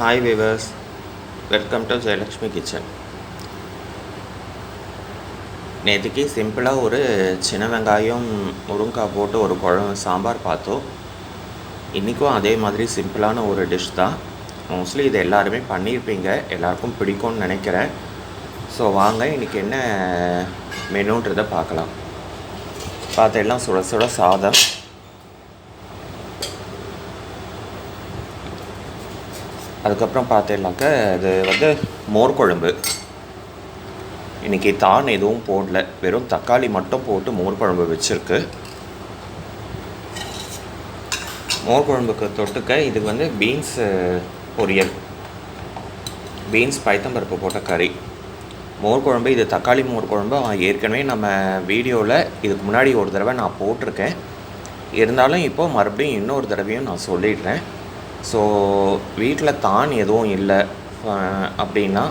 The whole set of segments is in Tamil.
Hi viewers, welcome to Jayalakshmi kitchen. நேற்றுக்கு சிம்பிளாக ஒரு சின்ன வெங்காயம் முருங்கைக்காய் போட்டு ஒரு சாம்பார் பார்த்தோம். இன்றைக்கும் அதே மாதிரி சிம்பிளான ஒரு டிஷ் தான். மோஸ்ட்லி இது எல்லாருமே பண்ணியிருப்பீங்க, எல்லாருக்கும் பிடிக்கும்னு நினைக்கிறேன். ஸோ வாங்க இன்றைக்கி என்ன மெனுன்றதை பார்க்கலாம். பார்த்தெல்லாம் சுட சுட சாதம், அதுக்கப்புறம் பார்த்தேன்னாக்க அது மோர் குழம்பு. இன்றைக்கி தான் எதுவும் போடல, வெறும் தக்காளி மட்டும் போட்டு மோர் குழம்பு வச்சுருக்கு. மோர் குழம்புக்கு தொட்டுக்க இது பீன்ஸ் பொரியல், பீன்ஸ் பைத்தம்பருப்பு போட்ட கறி. மோர் குழம்பு, இது தக்காளி மோர் குழம்பு ஏற்கனவே நம்ம வீடியோவில் இதுக்கு முன்னாடி ஒரு தடவை நான் போட்டிருக்கேன். இருந்தாலும் இப்போது மறுபடியும் இன்னொரு தடவையும் நான் சொல்லிடுறேன். ஸோ வீட்டில் தான் எதுவும் இல்லை அப்படின்னா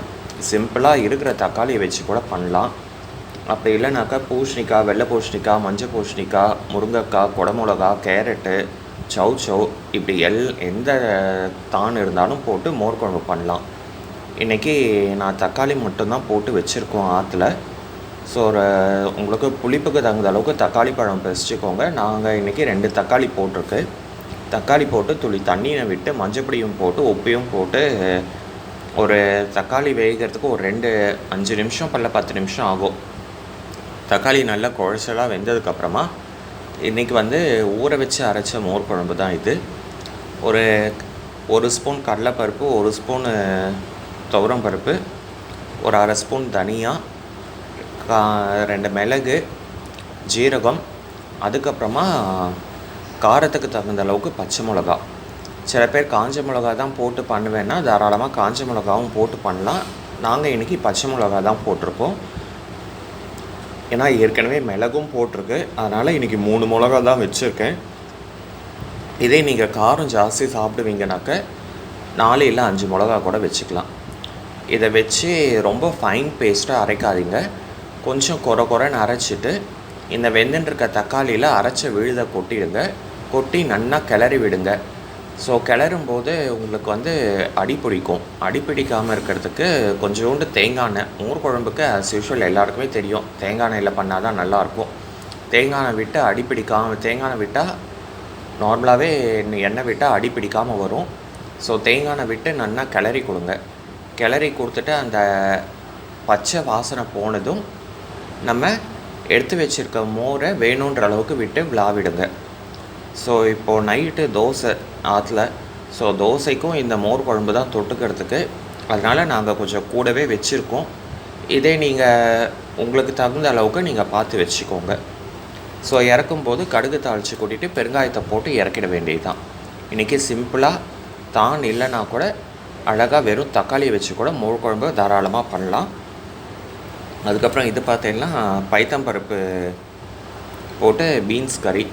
சிம்பிளாக இருக்கிற தக்காளியை வச்சு கூட பண்ணலாம். அப்படி இல்லைனாக்கா பூசணிக்காய், வெள்ளை பூசணிக்காய், மஞ்சள் பூசணிக்காய், முருங்கைக்காய், குடமிளகா, கேரட்டு, சௌ இப்படி எந்த தான் இருந்தாலும் போட்டு மோர் குழம்பு பண்ணலாம். இன்றைக்கி நான் தக்காளி மட்டும்தான் போட்டு வச்சுருக்கோம் ஆற்றுல. ஸோ உங்களுக்கு புளிப்புக்கு தகுந்த அளவுக்கு தக்காளி பழம் பறிச்சுக்கோங்க. நாங்கள் இன்றைக்கி 2 தக்காளி போட்டிருக்கு. தக்காளி போட்டு துளி தண்ணியை விட்டு மஞ்சப்பொடியும் போட்டு உப்பையும் போட்டு ஒரு தக்காளி வேகிறதுக்கு ஒரு 5 நிமிஷம் 10 நிமிஷம் ஆகும். தக்காளி நல்லா குழச்சலாக வெந்ததுக்கப்புறமா இன்றைக்கி ஊற வச்சு அரைச்ச மோர் குழம்பு தான் இது. ஒரு ஸ்பூன் கடலைப்பருப்பு, 1 ஸ்பூனு துவரம் பருப்பு, ஒரு 1/2 ஸ்பூன் தனியா, 2 மிளகு, ஜீரகம், அதுக்கப்புறமா காரத்துக்கு தகுந்த அளவுக்கு பச்சை மிளகா. சில பேர் காஞ்ச மிளகா தான் போட்டு பண்ணுவேன்னா தாராளமாக காஞ்ச மிளகாவும் போட்டு பண்ணலாம். நாங்கள் இன்றைக்கி பச்சை மிளகா தான் போட்டிருக்கோம். ஏன்னா ஏற்கனவே மிளகும் போட்டிருக்கு, அதனால் இன்றைக்கி 3 மிளகா தான் வச்சுருக்கேன். இதே நீங்கள் காரம் ஜாஸ்தி சாப்பிடுவீங்கனாக்க 4 இல்லை 5 மிளகா கூட வச்சுக்கலாம். இதை வச்சு ரொம்ப ஃபைன் பேஸ்ட்டாக அரைக்காதீங்க. கொஞ்சம் குறைன்னு அரைச்சிட்டு இந்த வெந்துருக்க தக்காளியில் அரைச்ச விழுதை கொட்டிடுங்க. கொட்டி நல்லா கிளறி விடுங்க. ஸோ கிளறும்போது உங்களுக்கு அடி பிடிக்கும். அடி பிடிக்காமல் இருக்கிறதுக்கு கொஞ்சோண்டு தேங்காய் எண்ணெய், மோர் குழம்புக்கு ஆஸ் யூஷுவல் எல்லாருக்குமே தெரியும், தேங்காய் எண்ணெயில் பண்ணால் தான் நல்லாயிருக்கும். தேங்காய் எண்ணெய் விட்டு அடி பிடிக்காமல், தேங்காய் எண்ணெய் விட்டால் நார்மலாகவே எண்ணெய் விட்டால் அடி பிடிக்காமல் வரும். ஸோ தேங்காய் எண்ணெய் விட்டு நல்லா கிளறி கொடுங்க. கிளறி கொடுத்துட்டு அந்த பச்சை வாசனை போனதும் நம்ம எடுத்து வச்சுருக்க மோரை வேணுன்ற அளவுக்கு விட்டு விளாவிடுங்க. ஸோ இப்போது நைட்டு தோசை ஆற்றுல, ஸோ தோசைக்கும் இந்த மோர் குழம்பு தான் தொட்டுக்கிறதுக்கு. அதனால் நாங்கள் கொஞ்சம் கூடவே வச்சுருக்கோம். இதே நீங்கள் உங்களுக்கு தகுந்த அளவுக்கு நீங்கள் பார்த்து வச்சுக்கோங்க. ஸோ இறக்கும்போது கடுகு தாளித்து கொட்டிட்டு பெருங்காயத்தை போட்டு இறக்கிட வேண்டியது தான். இன்றைக்கி சிம்பிளாக தான் இல்லைன்னா கூட அழகாக வெறும் தக்காளியை வச்சு கூட மோர் குழம்பு தாராளமாக பண்ணலாம். அதுக்கப்புறம் இது பார்த்தீங்கன்னா பைத்தம்பருப்பு போட்டு பீன்ஸ் கறி.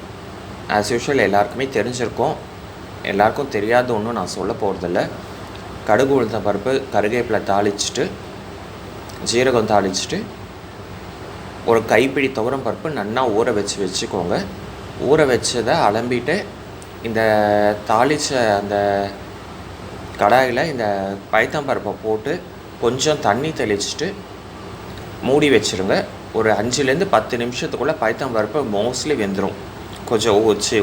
ஆஸ் யூஷுவல் எல்லாருக்குமே தெரிஞ்சிருக்கும், எல்லாருக்கும் தெரியாத ஒன்றும் நான் சொல்ல போகிறதில்ல. கடுகு உளுத்தம் பருப்பு, கருவேப்பிலை தாளிச்சிட்டு, ஜீரகம் தாளிச்சிட்டு, ஒரு கைப்பிடி துவரம் பருப்பு நல்லா ஊற வச்சுக்கோங்க. ஊற வச்சதை அலம்பிட்டு இந்த தாளித்த அந்த கடாயில் இந்த பைத்தம்பருப்பை போட்டு கொஞ்சம் தண்ணி தெளிச்சிட்டு மூடி வச்சுருங்க. ஒரு 5லேருந்து 10 நிமிஷத்துக்குள்ளே பைத்தம்பருப்பு மோஸ்ட்லி வெந்துடும். கொஞ்சம்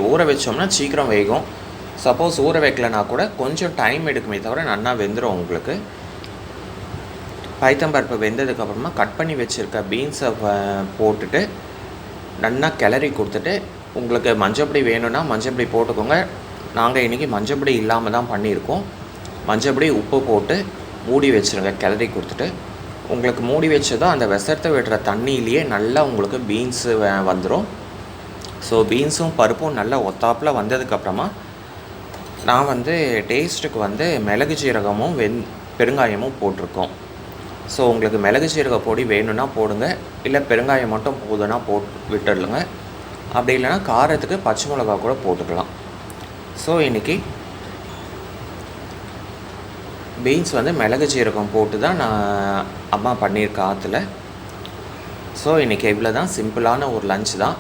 ஊற வச்சோம்னா சீக்கிரம் வேகும். சப்போஸ் ஊற வைக்கலைன்னா கூட கொஞ்சம் டைம் எடுக்குமே தவிர நல்லா வெந்துடும் உங்களுக்கு. பைத்தம்பருப்பு வெந்ததுக்கப்புறமா கட் பண்ணி வச்சுருக்க பீன்ஸை போட்டுட்டு நல்லா கிளறி கொடுத்துட்டு, உங்களுக்கு மஞ்சப்பொடி வேணும்னா மஞ்சப்பொடி போட்டுக்கோங்க. நாங்கள் இன்றைக்கி மஞ்சப்பொடி இல்லாமல் தான் பண்ணியிருக்கோம். மஞ்சப்பொடி உப்பு போட்டு மூடி வச்சுருங்க. கிளறி கொடுத்துட்டு உங்களுக்கு மூடி வச்சதும் அந்த விசரத்தை விடுற தண்ணியிலேயே நல்லா உங்களுக்கு பீன்ஸு வந்துடும். ஸோ பீன்ஸும் பருப்பும் நல்லா ஒத்தாப்பில் வந்ததுக்கப்புறமா நான் டேஸ்ட்டுக்கு மிளகு சீரகமும் பெருங்காயமும் போட்டிருக்கோம். ஸோ உங்களுக்கு மிளகு சீரக பொடி வேணும்னா போடுங்க, இல்லை பெருங்காயம் மட்டும் போதுன்னா விட்டுடலுங்க. அப்படி இல்லைனா காரத்துக்கு பச்சை மிளகா கூட போட்டுக்கலாம். ஸோ இன்றைக்கி பீன்ஸ் மிளகு சீரகம் போட்டு தான் நான் அம்மா பண்ணியிருக்கேன் ஆற்றுல. ஸோ இன்றைக்கி இவ்வளோ தான், சிம்பிளான ஒரு லஞ்ச் தான்.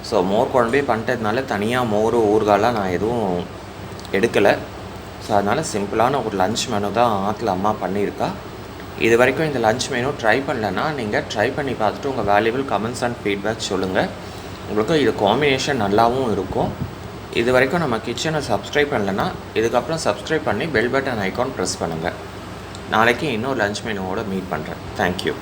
ஸோ மோர் குழம்பே பண்ணிட்டதுனால தனியாக மோர் ஊறுகாலாம் நான் எதுவும் எடுக்கலை. ஸோ அதனால் சிம்பிளான ஒரு லன்ச் மெனு தான் ஆற்றுல அம்மா பண்ணியிருக்கா. இது வரைக்கும் இந்த லன்ச் மெனு ட்ரை பண்ணலன்னா நீங்கள் ட்ரை பண்ணி பார்த்துட்டு உங்கள் வேல்யூபிள் கமெண்ட்ஸ் அண்ட் ஃபீட்பேக் சொல்லுங்கள். உங்களுக்கு இது காம்பினேஷன் நல்லாவும் இருக்கும். இது வரைக்கும் நம்ம கிச்சனை சப்ஸ்கிரைப் பண்ணலன்னா இதுக்கப்புறம் சப்ஸ்கிரைப் பண்ணி பெல் பட்டன் ஐக்கான் ப்ரெஸ் பண்ணுங்கள். நாளைக்கு இன்னொரு லன்ச் மெனுவோடு மீட் பண்ணுறேன். தேங்க்யூ.